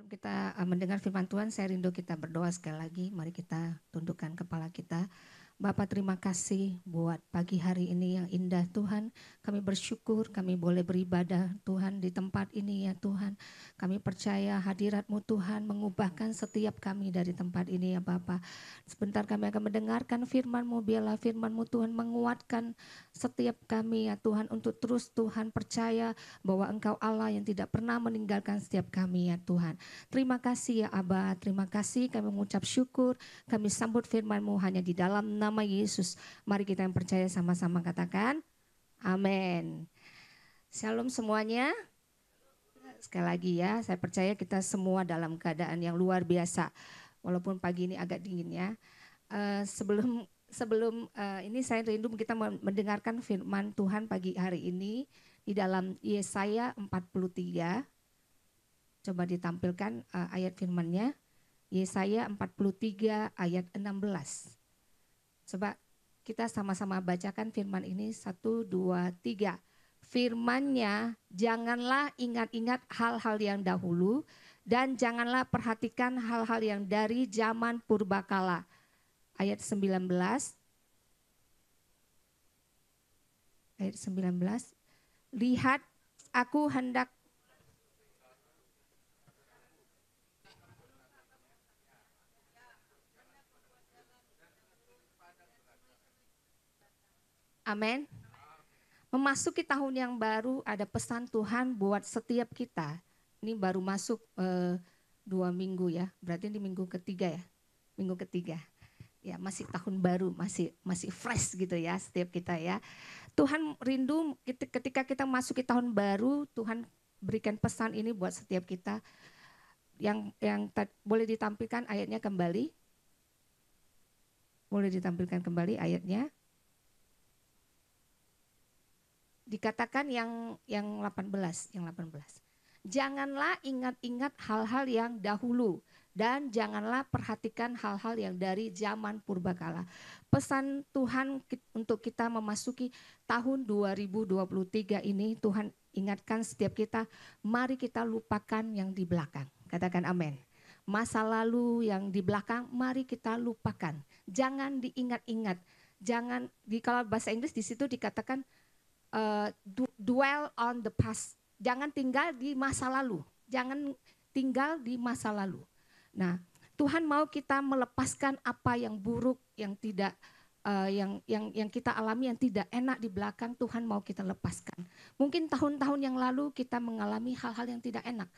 Sebelum kita mendengar firman Tuhan, saya rindu kita berdoa sekali lagi. Mari kita tundukkan kepala kita. Bapak, terima kasih buat pagi hari ini yang indah Tuhan. Kami bersyukur kami boleh beribadah Tuhan di tempat ini ya Tuhan. Kami percaya hadirat-Mu Tuhan mengubahkan setiap kami dari tempat ini ya Bapak. Sebentar kami akan mendengarkan firman-Mu, biarlah firman-Mu Tuhan menguatkan setiap kami ya Tuhan untuk terus Tuhan percaya bahwa Engkau Allah yang tidak pernah meninggalkan setiap kami ya Tuhan. Terima kasih ya Abah, terima kasih kami mengucap syukur, kami sambut firman-Mu hanya di dalam nama Yesus. Mari kita yang percaya sama-sama katakan, amin. Shalom semuanya. Sekali lagi ya, saya percaya kita semua dalam keadaan yang luar biasa. Walaupun pagi ini agak dingin ya. Sebelum ini saya rindu kita mendengarkan firman Tuhan pagi hari ini di dalam Yesaya 43. Coba ditampilkan ayat firman-Nya. Yesaya 43 ayat 16. Coba kita sama-sama bacakan firman ini 1, 2, 3. Firman-Nya, janganlah ingat-ingat hal-hal yang dahulu dan janganlah perhatikan hal-hal yang dari zaman purbakala. Ayat 19. Ayat 19. Lihat, aku hendak amin. Memasuki tahun yang baru ada pesan Tuhan buat setiap kita. Ini baru masuk 2 minggu ya. Berarti ini minggu ketiga ya. Minggu ketiga. Ya masih tahun baru, masih fresh gitu ya setiap kita ya. Tuhan rindu ketika kita masuki tahun baru, Tuhan berikan pesan ini buat setiap kita. Yang boleh ditampilkan ayatnya kembali. Boleh ditampilkan kembali ayatnya. Dikatakan yang 18. Janganlah ingat-ingat hal-hal yang dahulu dan janganlah perhatikan hal-hal yang dari zaman purbakala. Pesan Tuhan untuk kita memasuki tahun 2023 ini, Tuhan ingatkan setiap kita, mari kita lupakan yang di belakang. Katakan amin. Masa lalu yang di belakang mari kita lupakan. Jangan diingat-ingat. Jangan kalau bahasa Inggris di situ dikatakan dwell on the past. Jangan tinggal di masa lalu. Jangan tinggal di masa lalu. Nah, Tuhan mau kita melepaskan apa yang buruk, yang tidak yang kita alami, yang tidak enak di belakang. Tuhan mau kita lepaskan. Mungkin tahun-tahun yang lalu kita mengalami hal-hal yang tidak enak.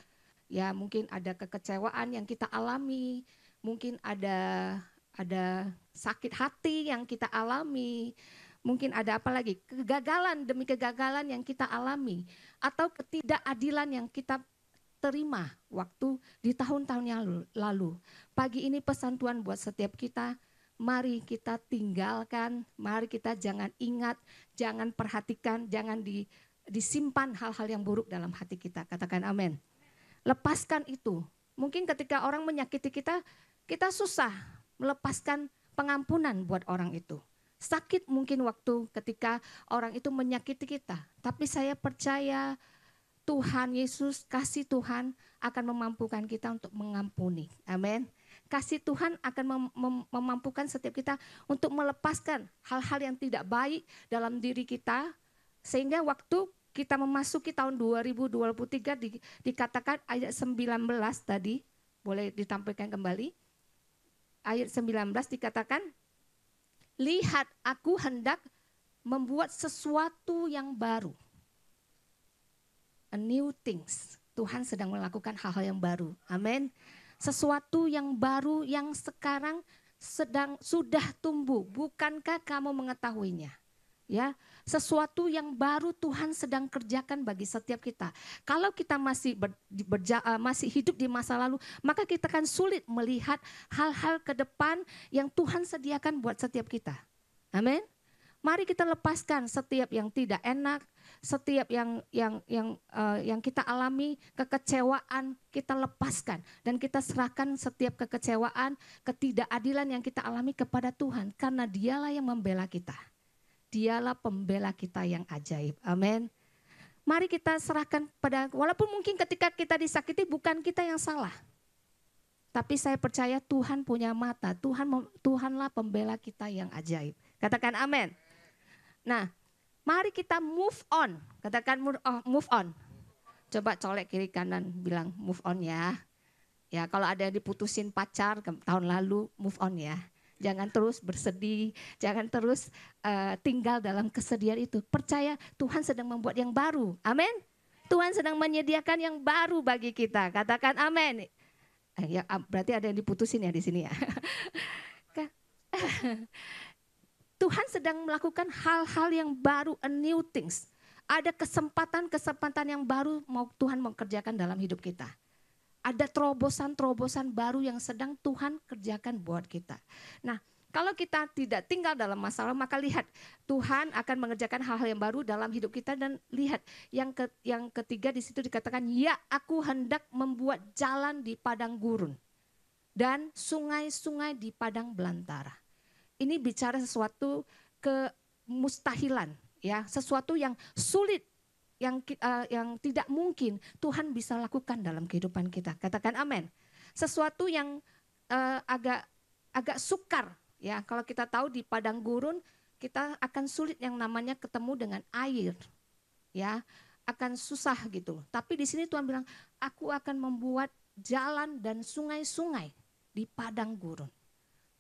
Ya, mungkin ada kekecewaan yang kita alami, mungkin ada sakit hati yang kita alami. Mungkin ada apa lagi? Kegagalan demi kegagalan yang kita alami. Atau ketidakadilan yang kita terima waktu di tahun-tahun yang lalu. Pagi ini pesan Tuhan buat setiap kita. Mari kita tinggalkan, mari kita jangan ingat, jangan perhatikan, jangan disimpan hal-hal yang buruk dalam hati kita. Katakan amin. Lepaskan itu. Mungkin ketika orang menyakiti kita, kita susah melepaskan pengampunan buat orang itu. Sakit mungkin waktu ketika orang itu menyakiti kita. Tapi saya percaya Tuhan Yesus, kasih Tuhan akan memampukan kita untuk mengampuni. Amin. Kasih Tuhan akan memampukan setiap kita untuk melepaskan hal-hal yang tidak baik dalam diri kita. Sehingga waktu kita memasuki tahun 2023 dikatakan ayat 19 tadi. Boleh ditampilkan kembali. Ayat 19 dikatakan, lihat, aku hendak membuat sesuatu yang baru. A new things. Tuhan sedang melakukan hal-hal yang baru. Amin. Sesuatu yang baru yang sekarang sudah tumbuh. Bukankah kamu mengetahuinya? Ya, sesuatu yang baru Tuhan sedang kerjakan bagi setiap kita. Kalau kita masih hidup di masa lalu, maka kita akan sulit melihat hal-hal ke depan yang Tuhan sediakan buat setiap kita. Amin. Mari kita lepaskan setiap yang tidak enak, setiap yang kita alami, kekecewaan kita lepaskan dan kita serahkan setiap kekecewaan, ketidakadilan yang kita alami kepada Tuhan, karena Dialah yang membela kita. Dialah pembela kita yang ajaib. Amin. Mari kita serahkan pada, walaupun mungkin ketika kita disakiti bukan kita yang salah. Tapi saya percaya Tuhan punya mata. Tuhanlah pembela kita yang ajaib. Katakan amin. Nah, mari kita move on. Katakan move on. Coba colek kiri kanan bilang move on ya. Ya, kalau ada yang diputusin pacar tahun lalu, move on ya. Jangan terus bersedih, jangan terus tinggal dalam kesedihan itu. Percaya Tuhan sedang membuat yang baru. Amin. Tuhan sedang menyediakan yang baru bagi kita. Katakan amin. Ya, berarti ada yang diputusin ya di sini ya. Tuhan sedang melakukan hal-hal yang baru, a new things. Ada kesempatan-kesempatan yang baru mau Tuhan mengerjakan dalam hidup kita. Ada terobosan-terobosan baru yang sedang Tuhan kerjakan buat kita. Nah, kalau kita tidak tinggal dalam masalah, maka lihat Tuhan akan mengerjakan hal-hal yang baru dalam hidup kita. Dan lihat yang ketiga di situ dikatakan, ya aku hendak membuat jalan di padang gurun dan sungai-sungai di padang belantara. Ini bicara sesuatu kemustahilan, ya, sesuatu yang sulit, yang tidak mungkin Tuhan bisa lakukan dalam kehidupan kita. Katakan amin. Sesuatu yang agak sukar. Ya, kalau kita tahu di padang gurun kita akan sulit yang namanya ketemu dengan air, ya, akan susah gitu. Tapi di sini Tuhan bilang, aku akan membuat jalan dan sungai-sungai di padang gurun.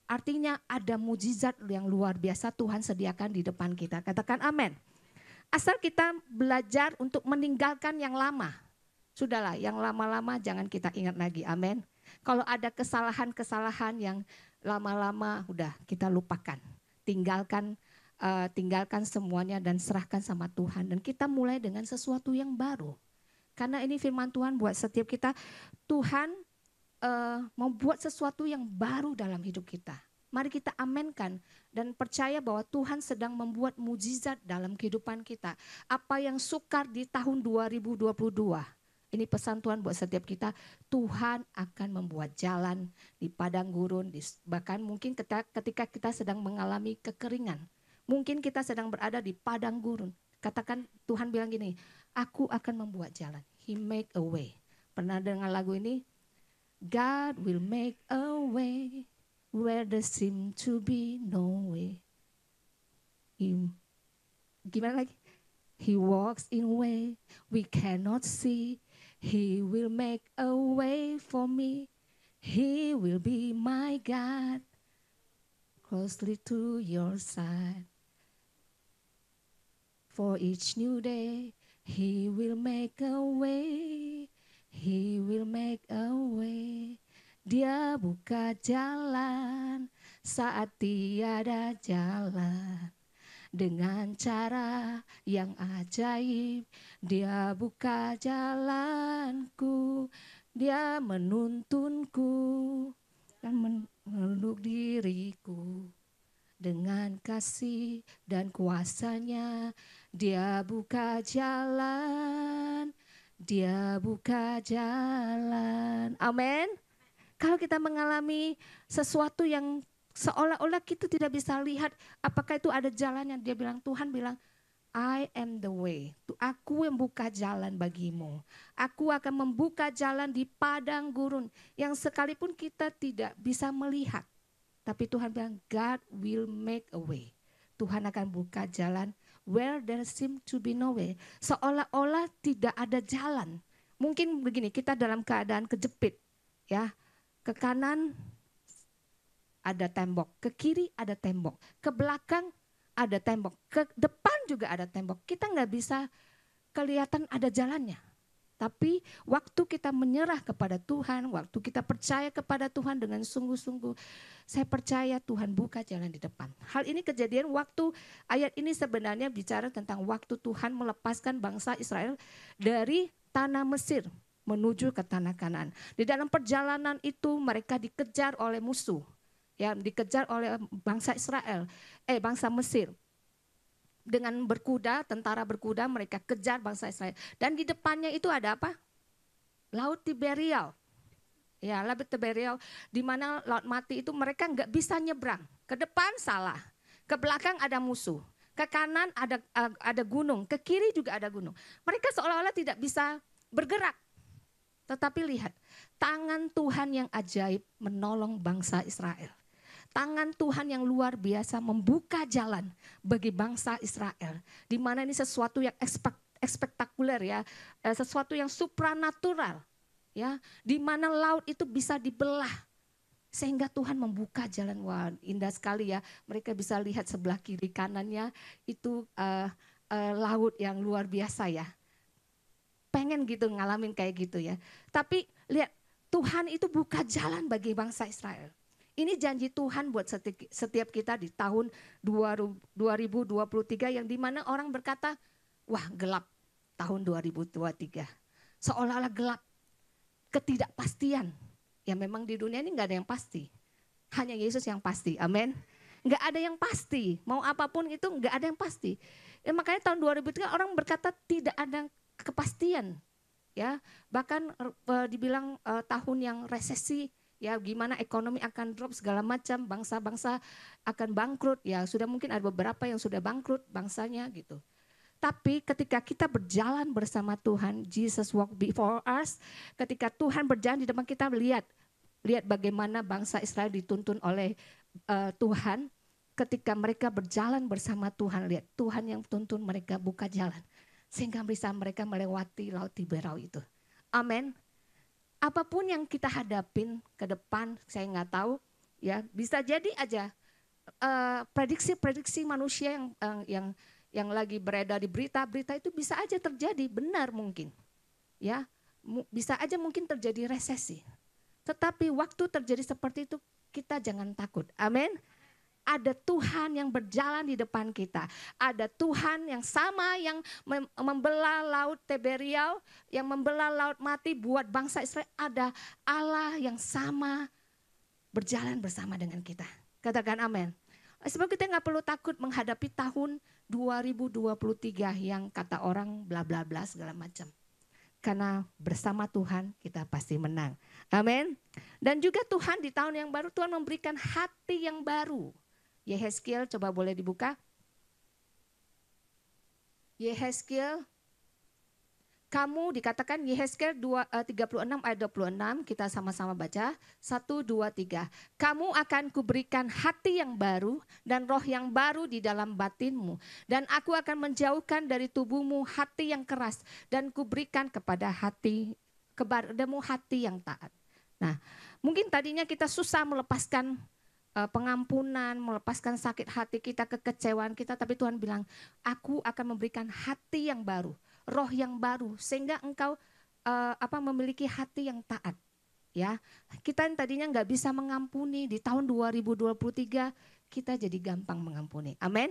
Artinya ada mujizat yang luar biasa Tuhan sediakan di depan kita. Katakan amin. Asal kita belajar untuk meninggalkan yang lama. Sudahlah, yang lama-lama jangan kita ingat lagi. Amin. Kalau ada kesalahan-kesalahan yang lama-lama udah kita lupakan, tinggalkan semuanya dan serahkan sama Tuhan, dan kita mulai dengan sesuatu yang baru. Karena ini firman Tuhan buat setiap kita. Tuhan membuat sesuatu yang baru dalam hidup kita. Mari kita aminkan dan percaya bahwa Tuhan sedang membuat mujizat dalam kehidupan kita. Apa yang sukar di tahun 2022. Ini pesan Tuhan buat setiap kita, Tuhan akan membuat jalan di padang gurun, bahkan mungkin ketika kita sedang mengalami kekeringan. Mungkin kita sedang berada di padang gurun. Katakan, Tuhan bilang gini, aku akan membuat jalan. He make a way. Pernah dengar lagu ini? God will make a way where there seem to be no way. Gimana lagi? He walks in way we cannot see. He will make a way for me. He will be my God, closely to your side. For each new day, He will make a way. He will make a way. Dia buka jalan saat tiada jalan. Dengan cara yang ajaib, dia buka jalanku, dia menuntunku dan memeluk diriku. Dengan kasih dan kuasanya, dia buka jalan, dia buka jalan. Amin. Kalau kita mengalami sesuatu yang seolah-olah kita tidak bisa lihat apakah itu ada jalan, yang dia bilang, Tuhan bilang, I am the way. Aku yang buka jalan bagimu. Aku akan membuka jalan di padang gurun yang sekalipun kita tidak bisa melihat. Tapi Tuhan bilang, God will make a way. Tuhan akan buka jalan where there seem to be no way. Seolah-olah tidak ada jalan. Mungkin begini, kita dalam keadaan kejepit, ya. Ke kanan ada tembok, ke kiri ada tembok, ke belakang ada tembok, ke depan juga ada tembok. Kita nggak bisa kelihatan ada jalannya. Tapi waktu kita menyerah kepada Tuhan, waktu kita percaya kepada Tuhan dengan sungguh-sungguh, saya percaya Tuhan buka jalan di depan. Hal ini kejadian waktu ayat ini sebenarnya bicara tentang waktu Tuhan melepaskan bangsa Israel dari tanah Mesir menuju ke tanah Kanaan. Di dalam perjalanan itu mereka dikejar oleh musuh, ya, dikejar oleh bangsa Israel, bangsa Mesir. Dengan berkuda, tentara berkuda, mereka kejar bangsa Israel. Dan di depannya itu ada apa? Laut Tiberias. Ya, Laut Tiberias, di mana laut mati itu mereka nggak bisa nyebrang. Ke depan salah, ke belakang ada musuh, ke kanan ada gunung, ke kiri juga ada gunung. Mereka seolah-olah tidak bisa bergerak. Tetapi lihat, Tangan Tuhan yang ajaib menolong bangsa Israel. Tangan Tuhan yang luar biasa membuka jalan bagi bangsa Israel. Di mana ini sesuatu yang spektakuler ya, sesuatu yang supranatural ya, di mana laut itu bisa dibelah sehingga Tuhan membuka jalan. Wah, indah sekali ya. Mereka bisa lihat sebelah kiri kanannya itu laut yang luar biasa ya. Pengen gitu ngalamin kayak gitu ya. Tapi lihat, Tuhan itu buka jalan bagi bangsa Israel. Ini janji Tuhan buat setiap kita di tahun 2023 yang dimana orang berkata, wah gelap tahun 2023. Seolah-olah gelap, ketidakpastian. Ya memang di dunia ini gak ada yang pasti. Hanya Yesus yang pasti, amin. Gak ada yang pasti, mau apapun itu gak ada yang pasti. Ya, makanya tahun 2003 orang berkata tidak ada kepastian. Ya, bahkan dibilang tahun yang resesi. Ya gimana ekonomi akan drop segala macam, bangsa-bangsa akan bangkrut. Ya sudah mungkin ada beberapa yang sudah bangkrut bangsanya gitu. Tapi ketika kita berjalan bersama Tuhan, Jesus walk before us, ketika Tuhan berjalan di depan kita, lihat bagaimana bangsa Israel dituntun oleh Tuhan. Ketika mereka berjalan bersama Tuhan, lihat Tuhan yang tuntun mereka buka jalan. Sehingga bisa mereka melewati laut Tiberau itu. Amin. Apapun yang kita hadapin ke depan, saya nggak tahu, ya bisa jadi aja prediksi-prediksi manusia yang lagi beredar di berita-berita itu bisa aja terjadi, benar mungkin, ya bisa aja mungkin terjadi resesi. Tetapi waktu terjadi seperti itu kita jangan takut, amin. Ada Tuhan yang berjalan di depan kita. Ada Tuhan yang sama yang membelah laut Tiberau, yang membelah laut mati buat bangsa Israel. Ada Allah yang sama berjalan bersama dengan kita. Katakan amin. Sebab kita nggak perlu takut menghadapi tahun 2023 yang kata orang bla bla bla segala macam. Karena bersama Tuhan kita pasti menang. Amin. Dan juga Tuhan di tahun yang baru Tuhan memberikan hati yang baru. Yehezkiel coba boleh dibuka. Yehezkiel, kamu dikatakan Yehezkiel 36 ayat 26, kita sama-sama baca. 1, 2, 3. Kamu akan kuberikan hati yang baru dan roh yang baru di dalam batinmu. Dan aku akan menjauhkan dari tubuhmu hati yang keras dan kuberikan kepadamu hati yang taat. Nah, mungkin tadinya kita susah melepaskan pengampunan, melepaskan sakit hati kita, kekecewaan kita, tapi Tuhan bilang, aku akan memberikan hati yang baru, roh yang baru, sehingga engkau memiliki hati yang taat. Ya, kita yang tadinya nggak bisa mengampuni, di tahun 2023 kita jadi gampang mengampuni. Amin.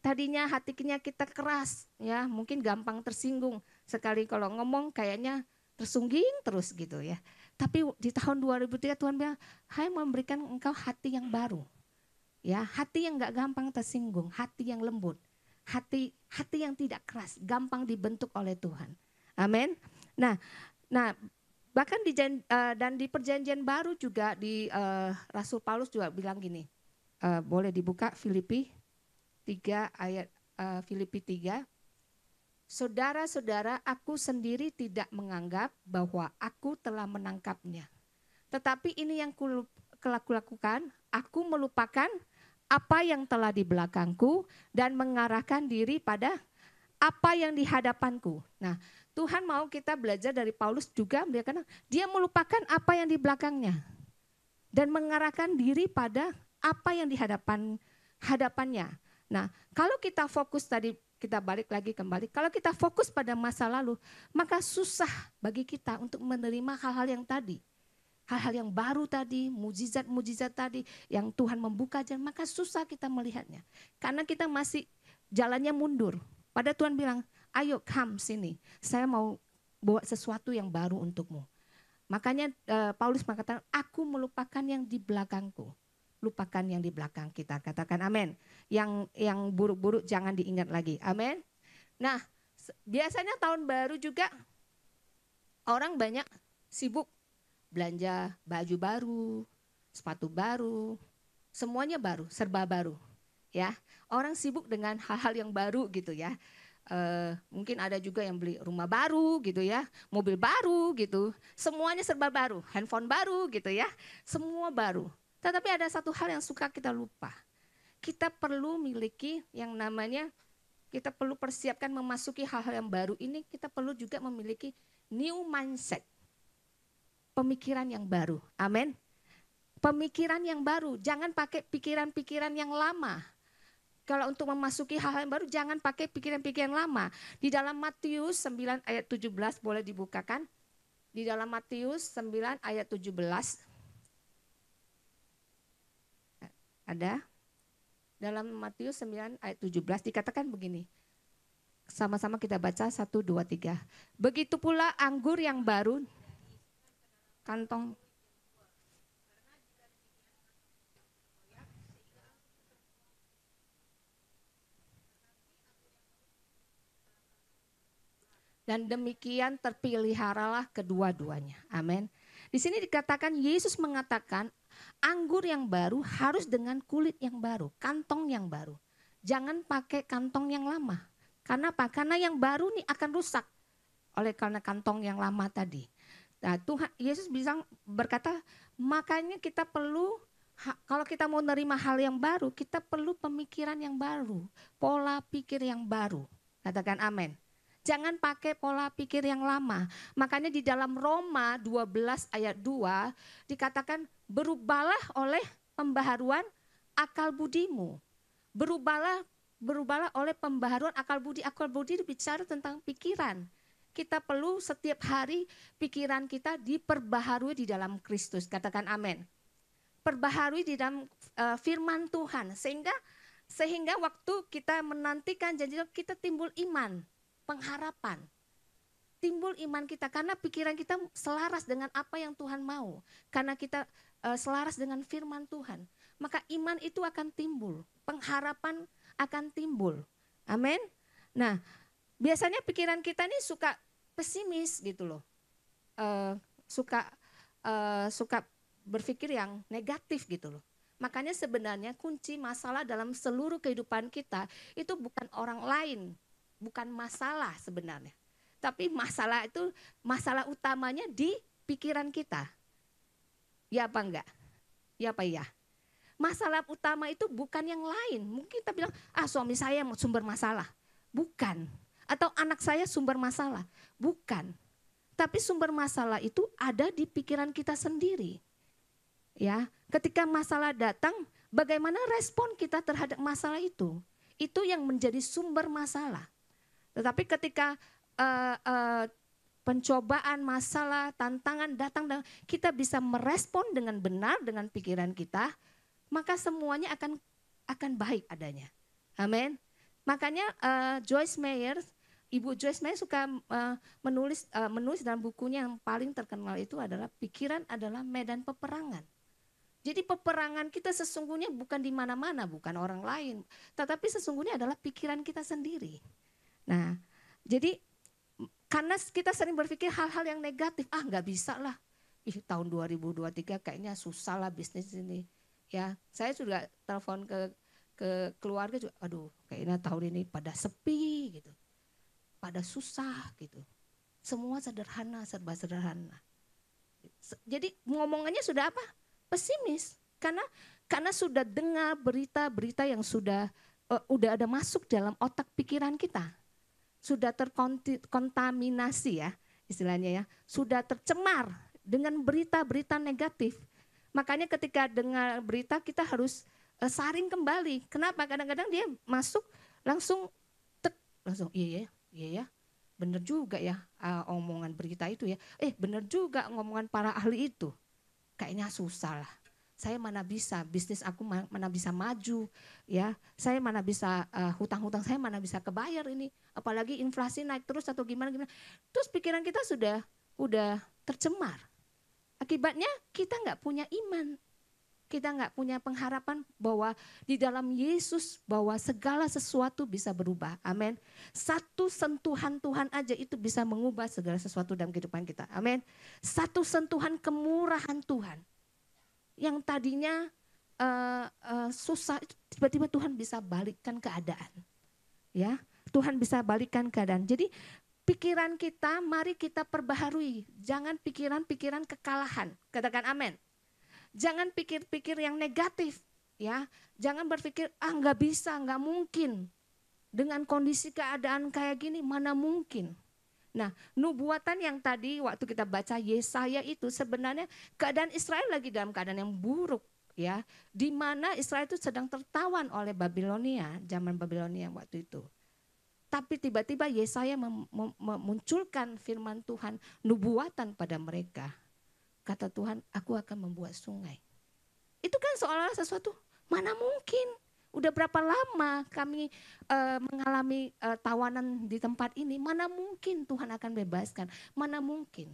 Tadinya hatinya kita keras, ya mungkin gampang tersinggung. Sekali kalau ngomong kayaknya tersungging terus gitu ya. Tapi di tahun 2003 Tuhan bilang, hai memberikan engkau hati yang baru. Ya, hati yang gak gampang tersinggung, hati yang lembut. Hati yang tidak keras, gampang dibentuk oleh Tuhan. Amin. Nah bahkan di perjanjian baru juga di Rasul Paulus juga bilang gini. Boleh dibuka Filipi 3 ayat Filipi 3. Saudara-saudara, aku sendiri tidak menganggap bahwa aku telah menangkapnya. Tetapi ini yang kulakukan, aku melupakan apa yang telah di belakangku dan mengarahkan diri pada apa yang di hadapanku. Nah, Tuhan mau kita belajar dari Paulus juga, dia melupakan apa yang di belakangnya dan mengarahkan diri pada apa yang di hadapannya. Nah, kalau kita fokus tadi, kita balik lagi kembali. Kalau kita fokus pada masa lalu, maka susah bagi kita untuk menerima hal-hal yang tadi. Hal-hal yang baru tadi, mujizat-mujizat tadi, yang Tuhan membuka jalan, maka susah kita melihatnya. Karena kita masih jalannya mundur. Pada Tuhan bilang, ayo come sini, saya mau bawa sesuatu yang baru untukmu. Makanya Paulus mengatakan, aku melupakan yang di belakangku. Lupakan yang di belakang kita, katakan amin. Yang buruk-buruk jangan diingat lagi, amin. Nah, biasanya tahun baru juga orang banyak sibuk belanja baju baru, sepatu baru, semuanya baru, serba baru. Ya, orang sibuk dengan hal-hal yang baru gitu ya. Mungkin ada juga yang beli rumah baru gitu ya, mobil baru gitu, semuanya serba baru, handphone baru gitu ya, semua baru. Tetapi ada satu hal yang suka kita lupa. Kita perlu miliki yang namanya, kita perlu persiapkan memasuki hal-hal yang baru ini, kita perlu juga memiliki new mindset. Pemikiran yang baru, amin. Pemikiran yang baru, jangan pakai pikiran-pikiran yang lama. Kalau untuk memasuki hal-hal yang baru, jangan pakai pikiran-pikiran lama. Di dalam Matius 9 ayat 17, boleh dibukakan. Di dalam Matius 9 ayat 17. Ada? Dalam Matius 9 ayat 17 dikatakan begini. Sama-sama kita baca 1, 2, 3. Begitu pula anggur yang baru, kantong. Dan demikian terpeliharalah kedua-duanya. Amin. Di sini dikatakan, Yesus mengatakan anggur yang baru harus dengan kulit yang baru, kantong yang baru. Jangan pakai kantong yang lama. Karena apa? Karena yang baru nih akan rusak oleh karena kantong yang lama tadi. Nah, Tuhan Yesus berkata, makanya kita perlu, kalau kita mau nerima hal yang baru, kita perlu pemikiran yang baru, pola pikir yang baru. Katakan amin. Jangan pakai pola pikir yang lama. Makanya di dalam Roma 12 ayat 2 dikatakan, berubahlah oleh pembaharuan akal budimu. Berubahlah oleh pembaharuan akal budi. Akal budi bicara tentang pikiran. Kita perlu setiap hari pikiran kita diperbaharui di dalam Kristus. Katakan amin. Perbaharui di dalam firman Tuhan. Sehingga waktu kita menantikan janji, kita timbul iman. Pengharapan, timbul iman kita karena pikiran kita selaras dengan apa yang Tuhan mau, karena kita selaras dengan firman Tuhan, maka iman itu akan timbul, pengharapan akan timbul, amin. Nah, biasanya pikiran kita ini suka pesimis gitu loh, suka berpikir yang negatif gitu loh. Makanya sebenarnya kunci masalah dalam seluruh kehidupan kita itu bukan orang lain, bukan masalah sebenarnya. Tapi masalah utamanya di pikiran kita. Ya apa enggak? Ya apa ya? Masalah utama itu bukan yang lain. Mungkin kita bilang, suami saya sumber masalah. Bukan. Atau anak saya sumber masalah. Bukan. Tapi sumber masalah itu ada di pikiran kita sendiri. Ya, ketika masalah datang, bagaimana respon kita terhadap masalah itu? Itu yang menjadi sumber masalah. Tetapi ketika pencobaan, masalah, tantangan datang, kita bisa merespon dengan benar dengan pikiran kita, maka semuanya akan baik adanya. Amin. Makanya Joyce Meyer, Ibu Joyce Meyer suka menulis dalam bukunya yang paling terkenal itu adalah pikiran adalah medan peperangan. Jadi peperangan kita sesungguhnya bukan di mana-mana, bukan orang lain, tetapi sesungguhnya adalah pikiran kita sendiri. Nah, jadi karena kita sering berpikir hal-hal yang negatif, nggak bisa lah. Tahun 2023 kayaknya susah lah bisnis ini. Ya, saya sudah telepon ke keluarga juga, kayaknya tahun ini pada sepi gitu. Pada susah gitu. Semua sederhana, serba sederhana. Jadi ngomongannya sudah apa? Pesimis. Karena sudah dengar berita-berita yang sudah ada masuk dalam otak pikiran kita. Sudah terkontaminasi ya istilahnya ya, sudah tercemar dengan berita-berita negatif. Makanya ketika dengar berita kita harus saring kembali. Kenapa? Kadang-kadang dia masuk langsung iya ya, benar juga ya omongan berita itu ya. Benar juga ngomongan para ahli itu. Kayaknya susah lah. Saya mana bisa, bisnis aku mana bisa maju, ya. Saya mana bisa, hutang-hutang saya mana bisa kebayar ini. Apalagi inflasi naik terus atau gimana. Terus pikiran kita udah tercemar. Akibatnya kita nggak punya iman. Kita nggak punya pengharapan bahwa di dalam Yesus bahwa segala sesuatu bisa berubah. Amin. Satu sentuhan Tuhan aja itu bisa mengubah segala sesuatu dalam kehidupan kita. Amin. Satu sentuhan kemurahan Tuhan. Yang tadinya susah, tiba-tiba Tuhan bisa balikkan keadaan. Ya, Tuhan bisa balikan keadaan. Jadi pikiran kita mari kita perbaharui. Jangan pikiran-pikiran kekalahan. Katakan amin. Jangan pikir-pikir yang negatif, ya. Jangan berpikir nggak bisa, nggak mungkin. Dengan kondisi keadaan kayak gini mana mungkin. Nah, nubuatan yang tadi waktu kita baca Yesaya itu sebenarnya keadaan Israel lagi dalam keadaan yang buruk, ya. Di mana Israel itu sedang tertawan oleh Babilonia, zaman Babilonia waktu itu. Tapi tiba-tiba Yesaya memunculkan firman Tuhan, nubuatan pada mereka. Kata Tuhan, aku akan membuat sungai. Itu kan seolah-olah sesuatu, mana mungkin. Udah berapa lama kami mengalami tawanan di tempat ini, mana mungkin Tuhan akan bebaskan, mana mungkin.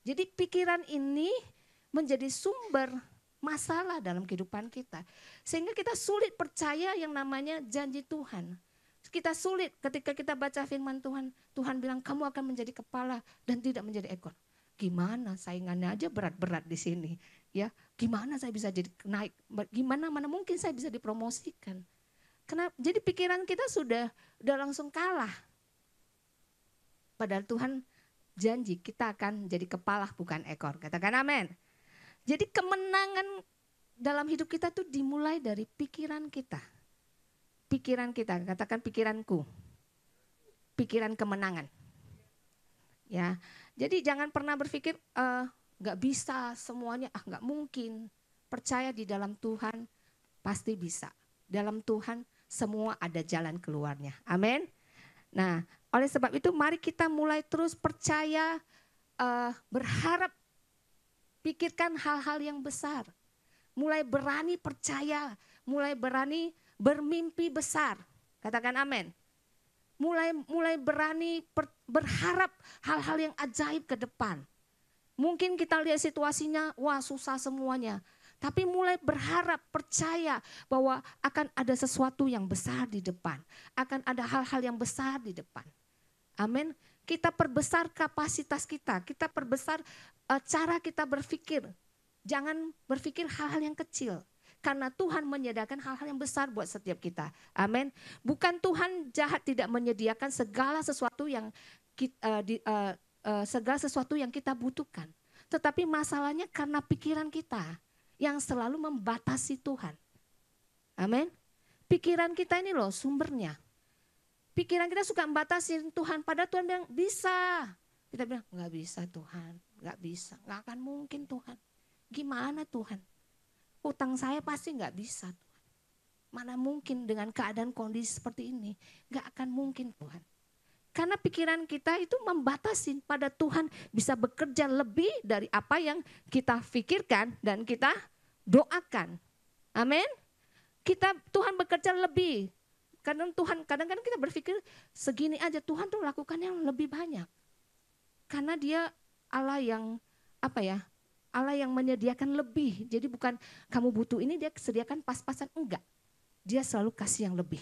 Jadi pikiran ini menjadi sumber masalah dalam kehidupan kita. Sehingga kita sulit percaya yang namanya janji Tuhan. Kita sulit ketika kita baca firman Tuhan, Tuhan bilang kamu akan menjadi kepala dan tidak menjadi ekor. Gimana saingannya aja berat-berat di sini, ya. Gimana saya bisa jadi naik? Gimana mana mungkin saya bisa dipromosikan? Kenapa? Jadi pikiran kita sudah langsung kalah. Padahal Tuhan janji kita akan jadi kepala bukan ekor. Katakan amin. Jadi kemenangan dalam hidup kita tuh dimulai dari pikiran kita. Pikiran kita, katakan pikiranku. Pikiran kemenangan. Ya. Jadi jangan pernah berpikir nggak bisa semuanya, nggak mungkin. Percaya di dalam Tuhan pasti bisa. Dalam Tuhan semua ada jalan keluarnya. Amin. Nah, oleh sebab itu mari kita mulai terus percaya, berharap, pikirkan hal-hal yang besar. Mulai berani percaya, mulai berani bermimpi besar. Katakan amin. Mulai berani berharap hal-hal yang ajaib ke depan. Mungkin kita lihat situasinya, wah susah semuanya. Tapi mulai berharap, percaya bahwa akan ada sesuatu yang besar di depan. Akan ada hal-hal yang besar di depan. Amin. Kita perbesar kapasitas kita. Kita perbesar cara kita berpikir. Jangan berpikir hal-hal yang kecil. Karena Tuhan menyediakan hal-hal yang besar buat setiap kita. Amin. Bukan Tuhan jahat tidak menyediakan segala sesuatu yang kita butuhkan. Tetapi masalahnya karena pikiran kita yang selalu membatasi Tuhan. Amin. Pikiran kita ini loh sumbernya. Pikiran kita suka membatasi Tuhan. Padahal Tuhan bilang bisa. Kita bilang nggak bisa Tuhan. Nggak bisa. Nggak akan mungkin Tuhan. Gimana Tuhan? Utang saya pasti nggak bisa Tuhan. Mana mungkin dengan keadaan kondisi seperti ini. Nggak akan mungkin Tuhan. Karena pikiran kita itu membatasi pada Tuhan bisa bekerja lebih dari apa yang kita pikirkan dan kita doakan. Amin. Tuhan bekerja lebih. Karena Tuhan kadang-kadang kita berpikir segini aja, Tuhan tuh lakukan yang lebih banyak. Karena dia Allah yang Allah yang menyediakan lebih. Jadi bukan kamu butuh ini dia sediakan pas-pasan, enggak. Dia selalu kasih yang lebih.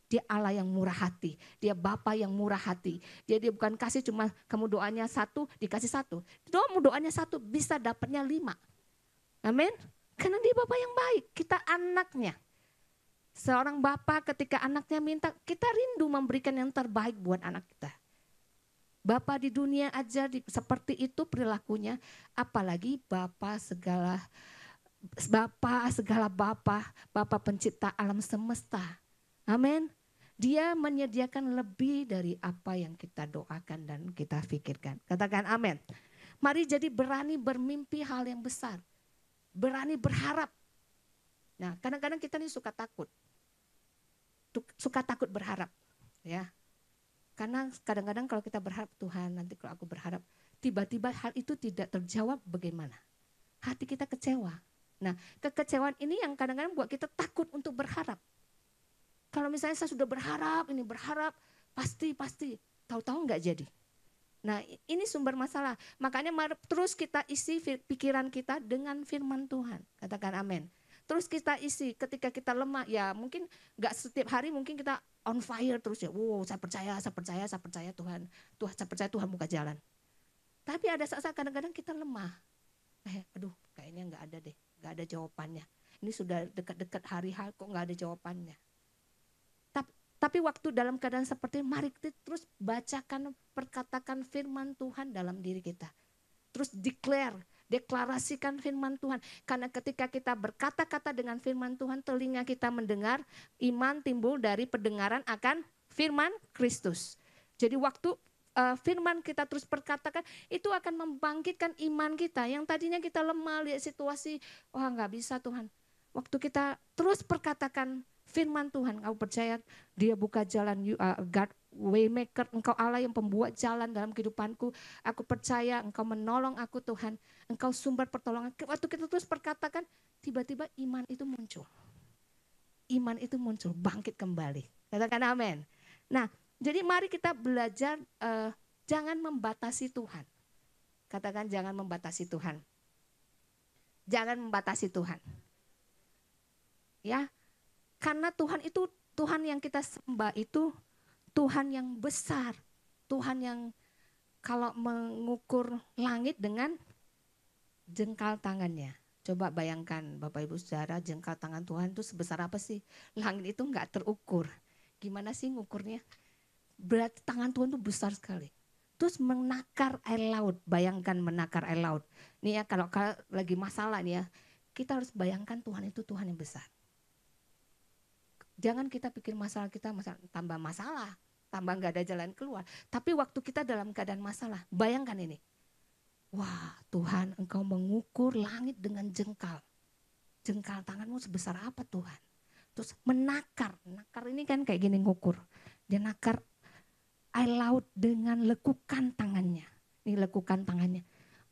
Dia Allah yang murah hati. Dia Bapa yang murah hati. Dia bukan kasih cuma kamu doanya 1, dikasih 1. Doanya 1 bisa dapatnya 5. Amin. Karena dia Bapa yang baik. Kita anaknya. Seorang Bapa ketika anaknya minta, kita rindu memberikan yang terbaik buat anak kita. Bapa di dunia aja seperti itu perilakunya. Apalagi Bapa segala Bapa pencipta alam semesta. Amin. Dia menyediakan lebih dari apa yang kita doakan dan kita pikirkan. Katakan amin. Mari jadi berani bermimpi hal yang besar. Berani berharap. Nah, kadang-kadang kita nih suka takut. Suka takut berharap, ya. Karena kadang-kadang kalau kita berharap, Tuhan nanti kalau aku berharap, tiba-tiba hal itu tidak terjawab, bagaimana? Hati kita kecewa. Nah, kekecewaan ini yang kadang-kadang buat kita takut untuk berharap. Kalau misalnya saya sudah berharap, pasti, tahu-tahu nggak jadi. Nah, ini sumber masalah. Makanya terus kita isi pikiran kita dengan firman Tuhan. Katakan amin. Terus kita isi ketika kita lemah, ya mungkin nggak setiap hari mungkin kita on fire terus ya. Wow, saya percaya Tuhan. Saya percaya Tuhan buka jalan. Tapi ada saat-saat kadang-kadang kita lemah. Aduh, kayaknya nggak ada deh, nggak ada jawabannya. Ini sudah dekat-dekat hari kok nggak ada jawabannya. Tapi waktu dalam keadaan seperti ini, mari kita terus bacakan, perkatakan firman Tuhan dalam diri kita. Terus deklarasikan firman Tuhan. Karena ketika kita berkata-kata dengan firman Tuhan, telinga kita mendengar, iman timbul dari pendengaran akan firman Kristus. Jadi waktu firman kita terus perkatakan, itu akan membangkitkan iman kita. Yang tadinya kita lemah, lihat situasi, wah nggak bisa Tuhan. Waktu kita terus perkatakan firman Tuhan, kau percaya dia buka jalan, God waymaker, engkau Allah yang pembuat jalan dalam kehidupanku. Aku percaya engkau menolong aku Tuhan, engkau sumber pertolongan. Waktu kita terus perkatakan, tiba-tiba iman itu muncul. Iman itu muncul, bangkit kembali. Katakan amin. Nah, jadi mari kita belajar jangan membatasi Tuhan. Katakan jangan membatasi Tuhan. Jangan membatasi Tuhan. Ya, karena Tuhan itu, Tuhan yang kita sembah itu Tuhan yang besar. Tuhan yang kalau mengukur langit dengan jengkal tangannya. Coba bayangkan Bapak Ibu Saudara, jengkal tangan Tuhan itu sebesar apa sih? Langit itu enggak terukur. Gimana sih ngukurnya? Berarti tangan Tuhan itu besar sekali. Terus menakar air laut, bayangkan menakar air laut. Nih ya kalau lagi masalah nih ya, kita harus bayangkan Tuhan itu Tuhan yang besar. Jangan kita pikir masalah kita tambah masalah, tambah nggak ada jalan keluar. Tapi waktu kita dalam keadaan masalah, bayangkan ini. Wah Tuhan, engkau mengukur langit dengan jengkal. Jengkal tanganmu sebesar apa Tuhan? Terus menakar ini kan kayak gini ngukur. Dia nakar air laut dengan lekukan tangannya. Ini lekukan tangannya.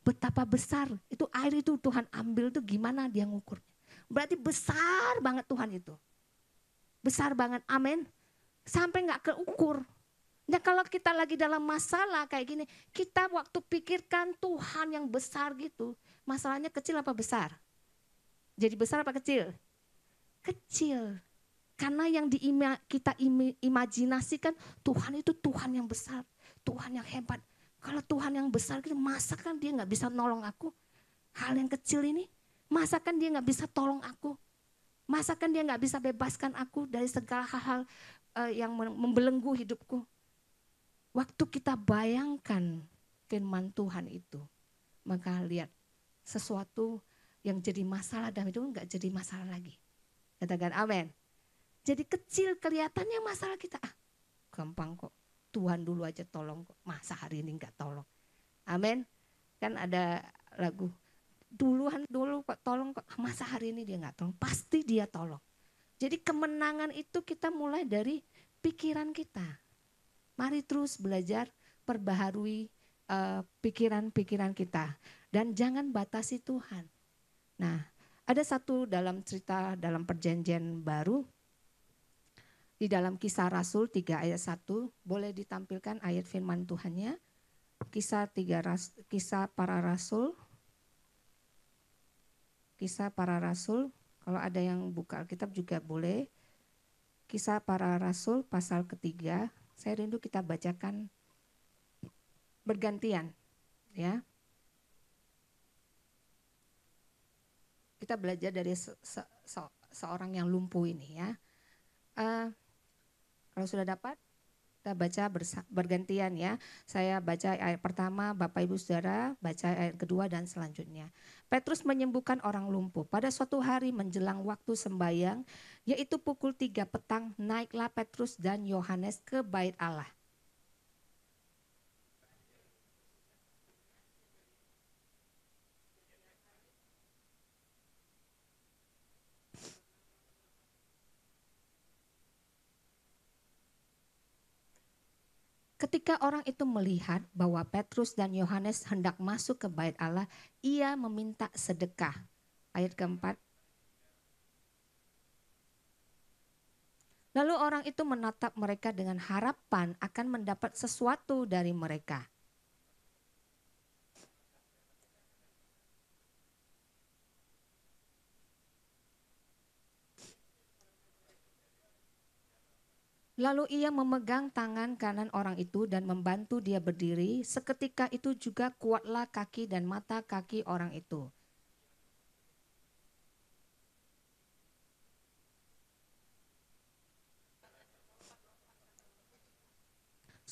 Betapa besar itu air itu Tuhan ambil tuh gimana dia ngukurnya. Berarti besar banget Tuhan itu. Besar banget, amin. Sampai gak keukur. Nah kalau kita lagi dalam masalah kayak gini, kita waktu pikirkan Tuhan yang besar gitu, masalahnya kecil apa besar? Jadi besar apa kecil? Kecil. Karena yang kita imajinasikan Tuhan itu Tuhan yang besar, Tuhan yang hebat. Kalau Tuhan yang besar gitu, masa kan dia gak bisa nolong aku? Hal yang kecil ini, masa kan dia gak bisa tolong aku? Masa kan dia gak bisa bebaskan aku dari segala hal-hal yang membelenggu hidupku? Waktu kita bayangkan firman Tuhan itu, maka lihat sesuatu yang jadi masalah dan itu gak jadi masalah lagi. Katakan amin. Jadi kecil kelihatannya masalah kita, gampang kok. Tuhan dulu aja tolong kok, masa hari ini gak tolong. Amin. Kan ada lagu, dulu kok tolong kok, masa hari ini dia gak tolong. Pasti dia tolong. Jadi kemenangan itu kita mulai dari pikiran kita. Mari terus belajar perbaharui pikiran-pikiran kita. Dan jangan batasi Tuhan. Nah ada satu dalam cerita dalam perjanjian baru, di dalam Kisah Rasul 3 ayat 1, boleh ditampilkan ayat firman Tuhannya. Kisah para Rasul. Kisah para Rasul, kalau ada yang buka Alkitab juga boleh. Kisah para Rasul pasal ketiga, saya rindu kita bacakan bergantian. Ya. Kita belajar dari seorang yang lumpuh ini ya. Kalau sudah dapat, kita baca bergantian ya. Saya baca ayat pertama, Bapak Ibu Saudara baca ayat kedua dan selanjutnya. Petrus menyembuhkan orang lumpuh. Pada suatu hari menjelang waktu sembahyang, yaitu pukul 3 petang, naiklah Petrus dan Yohanes ke bait Allah. Ketika orang itu melihat bahwa Petrus dan Yohanes hendak masuk ke bait Allah, ia meminta sedekah. Ayat keempat. Lalu orang itu menatap mereka dengan harapan akan mendapat sesuatu dari mereka. Lalu ia memegang tangan kanan orang itu dan membantu dia berdiri. Seketika itu juga kuatlah kaki dan mata kaki orang itu.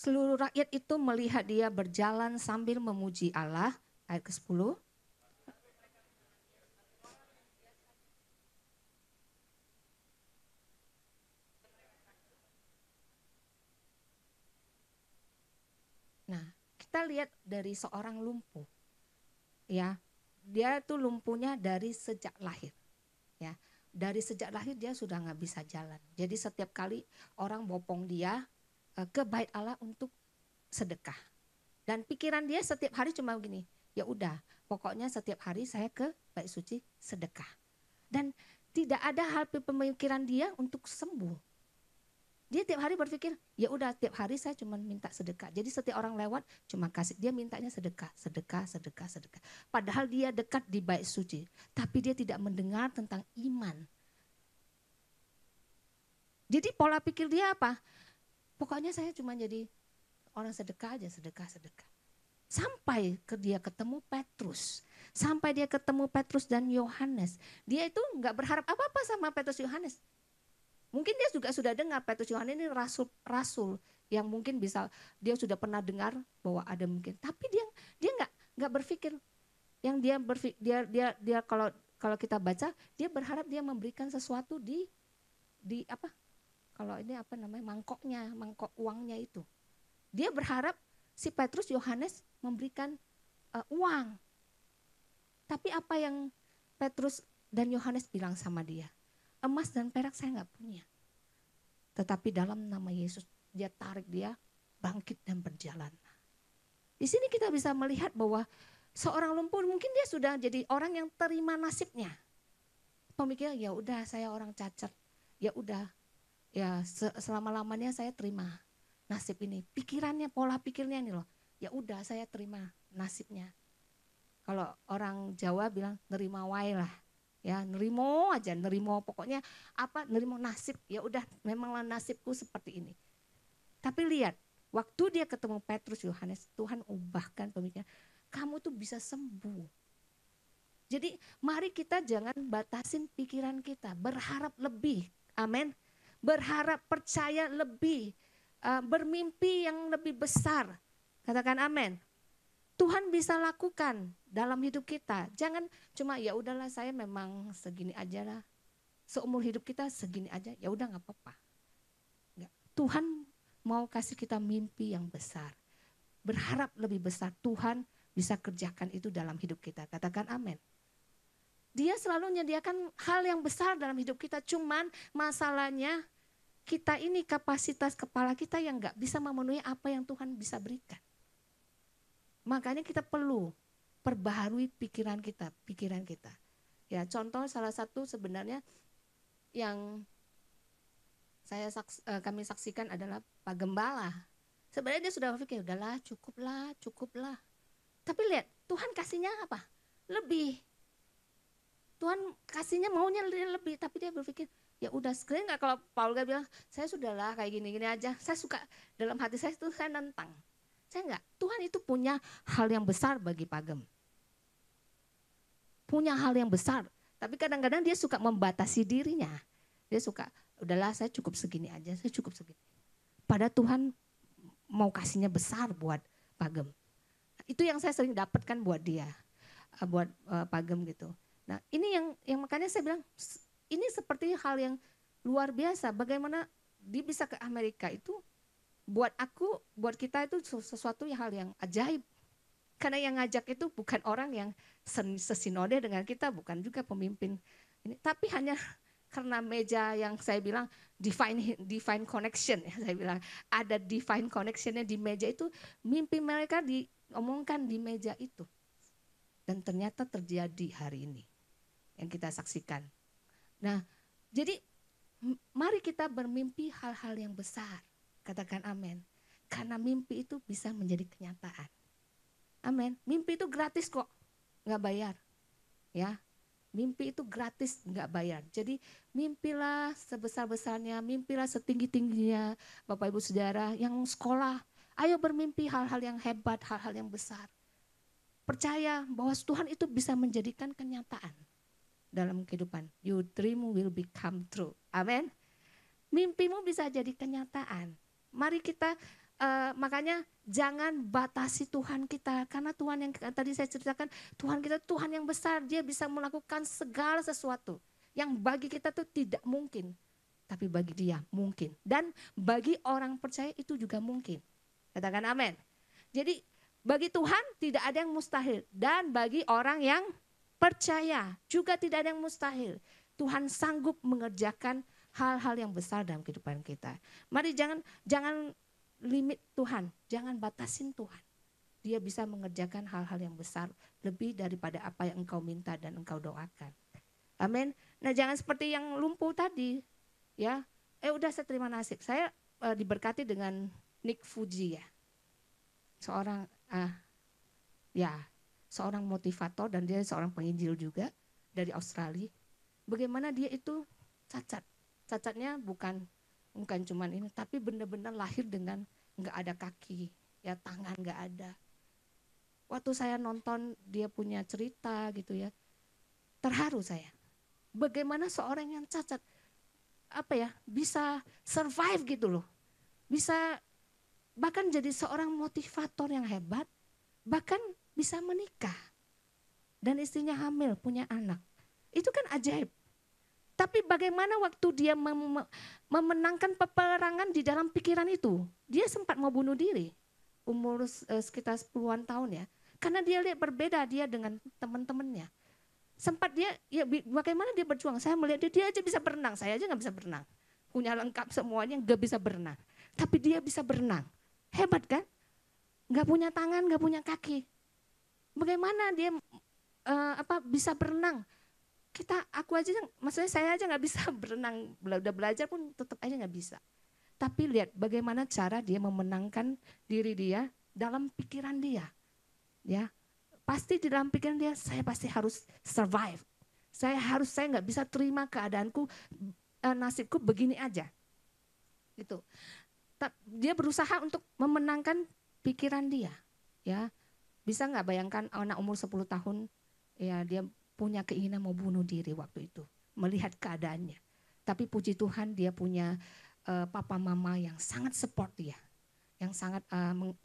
Seluruh rakyat itu melihat dia berjalan sambil memuji Allah. Ayat ke-10. Nah, kita lihat dari seorang lumpuh. Ya, dia tuh lumpuhnya dari sejak lahir. Ya, dari sejak lahir dia sudah nggak bisa jalan. Jadi setiap kali orang bopong dia ke bait Allah untuk sedekah. Dan pikiran dia setiap hari cuma begini, ya udah, pokoknya setiap hari saya ke bait suci sedekah. Dan tidak ada hal pemikiran dia untuk sembuh. Dia tiap hari berpikir, ya udah tiap hari saya cuma minta sedekah. Jadi setiap orang lewat cuma kasih, dia mintanya sedekah, sedekah, sedekah, sedekah. Padahal dia dekat di bait suci, tapi dia tidak mendengar tentang iman. Jadi pola pikir dia apa? Pokoknya saya cuma jadi orang sedekah aja, sedekah, sedekah. Sampai dia ketemu Petrus. Sampai dia ketemu Petrus dan Yohanes. Dia itu nggak berharap apa-apa sama Petrus Yohanes. Mungkin dia juga sudah dengar Petrus Yohanes ini rasul yang mungkin bisa dia sudah pernah dengar bahwa ada mungkin. Tapi dia nggak berpikir yang dia kalau kita baca dia berharap dia memberikan sesuatu di apa? Kalau ini apa namanya mangkok uangnya itu. Dia berharap si Petrus Yohanes memberikan uang. Tapi apa yang Petrus dan Yohanes bilang sama dia? Emas dan perak saya nggak punya. Tetapi dalam nama Yesus dia tarik dia bangkit dan berjalan. Di sini kita bisa melihat bahwa seorang lumpuh mungkin dia sudah jadi orang yang terima nasibnya. Pemikiran ya udah saya orang cacat. Ya udah ya selama-lamanya saya terima nasib ini. Pikirannya, pola pikirnya nih loh. Ya udah saya terima nasibnya. Kalau orang Jawa bilang nerima wae lah. Ya, nerimo aja, nerimo pokoknya apa, nerimo nasib. Ya udah, memanglah nasibku seperti ini. Tapi lihat, waktu dia ketemu Petrus Yohanes, Tuhan ubahkan pemikiran. Kamu tuh bisa sembuh. Jadi mari kita jangan batasin pikiran kita, berharap lebih. Amin. Berharap, percaya lebih, bermimpi yang lebih besar. Katakan amin. Tuhan bisa lakukan dalam hidup kita. Jangan cuma ya udahlah saya memang segini aja lah. Seumur hidup kita segini aja, ya udah nggak apa-apa. Tuhan mau kasih kita mimpi yang besar. Berharap lebih besar. Tuhan bisa kerjakan itu dalam hidup kita. Katakan amin. Dia selalu menyediakan hal yang besar dalam hidup kita. Cuman masalahnya kita ini kapasitas kepala kita yang nggak bisa memenuhi apa yang Tuhan bisa berikan. Makanya kita perlu perbaharui pikiran kita. Ya, contoh salah satu sebenarnya yang kami saksikan adalah Pak Gembala. Sebenarnya dia sudah berpikir, udahlah cukuplah. Tapi lihat, Tuhan kasihnya apa? Lebih. Tuhan kasihnya maunya lebih, tapi dia berpikir, ya udah sekalian nggak kalau Paul gak bilang, saya sudahlah kayak gini-gini aja. Saya suka dalam hati saya itu saya nentang. Saya enggak, Tuhan itu punya hal yang besar bagi Pagem. Punya hal yang besar, tapi kadang-kadang dia suka membatasi dirinya. Dia suka, udahlah saya cukup segini aja, saya cukup segini. Padahal Tuhan mau kasihnya besar buat Pagem. Itu yang saya sering dapatkan buat dia, buat Pagem gitu. Nah ini yang makanya saya bilang, ini seperti hal yang luar biasa. Bagaimana dia bisa ke Amerika itu, buat kita itu sesuatu hal yang ajaib. Karena yang ngajak itu bukan orang yang sesinode dengan kita, bukan juga pemimpin ini, tapi hanya karena meja yang saya bilang divine connection ya, saya bilang ada divine connectionnya di meja itu, mimpi mereka diomongkan di meja itu. Dan ternyata terjadi hari ini yang kita saksikan. Nah, jadi mari kita bermimpi hal-hal yang besar. Katakan amin. Karena mimpi itu bisa menjadi kenyataan. Amin. Mimpi itu gratis kok, nggak bayar. Ya, mimpi itu gratis, nggak bayar. Jadi mimpilah sebesar-besarnya, mimpilah setinggi-tingginya, Bapak Ibu Saudara yang sekolah. Ayo bermimpi hal-hal yang hebat, hal-hal yang besar. Percaya bahwa Tuhan itu bisa menjadikan kenyataan dalam kehidupan. Your dream will become true. Amin. Mimpimu bisa jadi kenyataan. Mari kita makanya jangan batasi Tuhan kita, karena Tuhan yang tadi saya ceritakan, Tuhan kita Tuhan yang besar, dia bisa melakukan segala sesuatu yang bagi kita tuh tidak mungkin, tapi bagi dia mungkin, dan bagi orang percaya itu juga mungkin. Katakan amin. Jadi bagi Tuhan tidak ada yang mustahil, dan bagi orang yang percaya juga tidak ada yang mustahil. Tuhan sanggup mengerjakan hal-hal yang besar dalam kehidupan kita. Mari jangan limit Tuhan, jangan batasin Tuhan. Dia bisa mengerjakan hal-hal yang besar lebih daripada apa yang engkau minta dan engkau doakan. Amin. Nah, jangan seperti yang lumpuh tadi, ya. Udah saya terima nasib. Saya diberkati dengan Nick Fuji ya. Seorang motivator, dan dia seorang penginjil juga dari Australia. Bagaimana dia itu cacat. Cacatnya bukan cuman ini, tapi benar-benar lahir dengan nggak ada kaki, ya tangan nggak ada. Waktu saya nonton dia punya cerita gitu ya, terharu saya. Bagaimana seorang yang cacat bisa survive gitu loh, bisa bahkan jadi seorang motivator yang hebat, bahkan bisa menikah dan istrinya hamil punya anak. Itu kan ajaib. Tapi bagaimana waktu dia memenangkan peperangan di dalam pikiran itu, dia sempat mau bunuh diri, umur sekitar 10-an tahun ya, karena dia lihat berbeda dia dengan teman-temannya. Sempat dia, ya bagaimana dia berjuang, saya melihat dia aja bisa berenang, saya aja nggak bisa berenang, punya lengkap semuanya nggak bisa berenang, tapi dia bisa berenang, hebat kan? Nggak punya tangan, nggak punya kaki, bagaimana dia bisa berenang? Aku aja, maksudnya saya aja nggak bisa berenang, udah belajar pun tetap aja nggak bisa. Tapi lihat bagaimana cara dia memenangkan diri dia dalam pikiran dia, ya pasti di dalam pikiran dia, saya pasti harus survive, saya nggak bisa terima keadaanku, nasibku begini aja, gitu. Dia berusaha untuk memenangkan pikiran dia, ya bisa nggak bayangkan anak umur 10 tahun, ya dia punya keinginan mau bunuh diri waktu itu, melihat keadaannya. Tapi puji Tuhan dia punya papa mama yang sangat support dia, yang sangat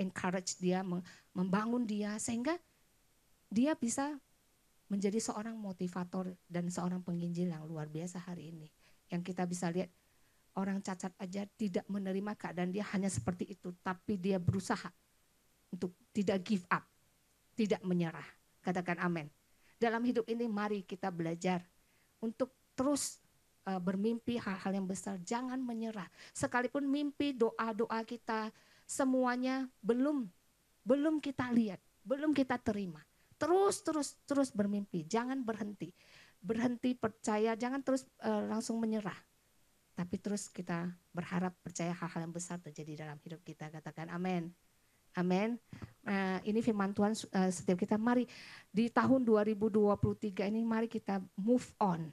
encourage dia, membangun dia, sehingga dia bisa menjadi seorang motivator dan seorang penginjil yang luar biasa hari ini. Yang kita bisa lihat orang cacat aja tidak menerima keadaan dia hanya seperti itu, tapi dia berusaha untuk tidak give up, tidak menyerah. Katakan amin. Dalam hidup ini mari kita belajar untuk terus bermimpi hal-hal yang besar, jangan menyerah. Sekalipun mimpi, doa-doa kita semuanya belum kita lihat, belum kita terima. Terus bermimpi, jangan berhenti. Berhenti percaya, jangan terus langsung menyerah. Tapi terus kita berharap percaya hal-hal yang besar terjadi dalam hidup kita. Katakan amin. Amin. Ini firman Tuhan setiap kita, mari di tahun 2023 ini mari kita move on,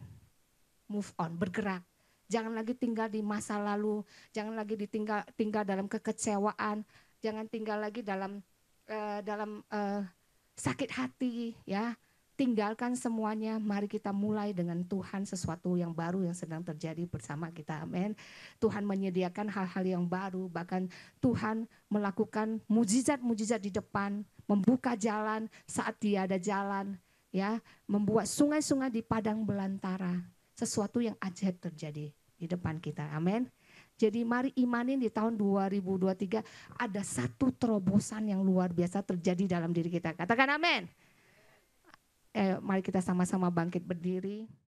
bergerak. Jangan lagi tinggal di masa lalu, jangan lagi tinggal dalam kekecewaan, jangan tinggal lagi dalam sakit hati, ya. Tinggalkan semuanya, mari kita mulai dengan Tuhan sesuatu yang baru yang sedang terjadi bersama kita, amin. Tuhan menyediakan hal-hal yang baru, bahkan Tuhan melakukan mujizat-mujizat di depan, membuka jalan saat tiada jalan, ya, membuat sungai-sungai di padang belantara, sesuatu yang ajaib terjadi di depan kita, amin. Jadi mari imanin di tahun 2023 ada satu terobosan yang luar biasa terjadi dalam diri kita, katakan amin. Mari kita sama-sama bangkit berdiri.